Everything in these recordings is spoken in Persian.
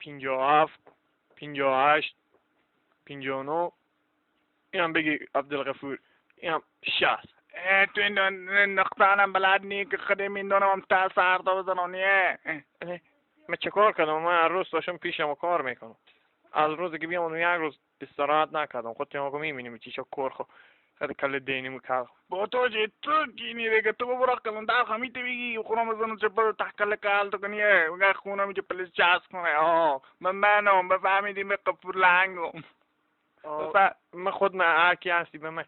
57 58 59 اینم بگی عبدالغفور اینم 60. تو این نقطه هم بلد نی که خودی میدونم تا سردا بزنونیه. من چه کار کردم؟ من هر روز داشتم پیشم و کار میکنم. از روزی که بیام یک روز استراحت نکردم. خودت هم میبینیم چیشا کار خو خیلی کل دینی میکرد. با تو چه تو گینی دیگه تو برو کلندر خمیت بگی خونم بزنم چه برو تحقیق کال تو کنیه وگه خونم چه پلیس چاس کنه. منم بفهمیدیم به قفور لنگم. من خود من هرکی هستی به من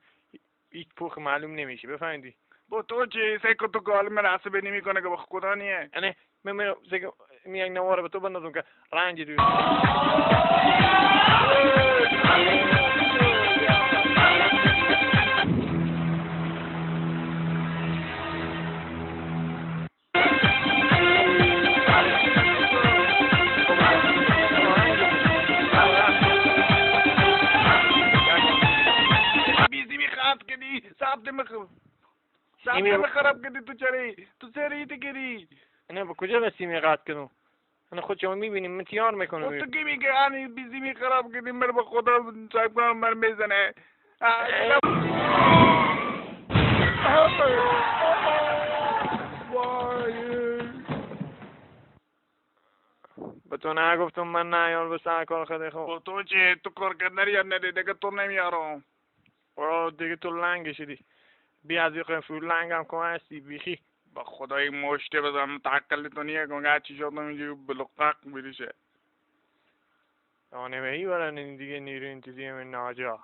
هیچ پوخ معلوم نمیشه بفهمیدی. با تو چه سیکو تو گال مناسبه نمیکنه که با خدا نیه. یعنی من میگم نواره به تو بندازم که رنج دوی. ساعت خراب کردی تو چری تو سری کردی. نه با کجا بسیمی قطع کنم؟ انا خود شما میبینیم من تیار میکنم. تو کی میگه آنی بیزیمی خراب کردی مر با خدا صاحب کنم مر میزنه. به تو نگفتم من نه یار به سر کار خیلی خوب. با تو چه تو کار کردن یا نه دیگه تو نمیارم. دیگه تو لنگ شدی. بیا از یه فول لنگم کن هستی بیخی. با خدای مشته بزنم تحقیل تو نیه کنگه هرچی شد نمیجی بلقاق بریشه. آنه بهی برن دیگه نیرو انتظیم ناجا.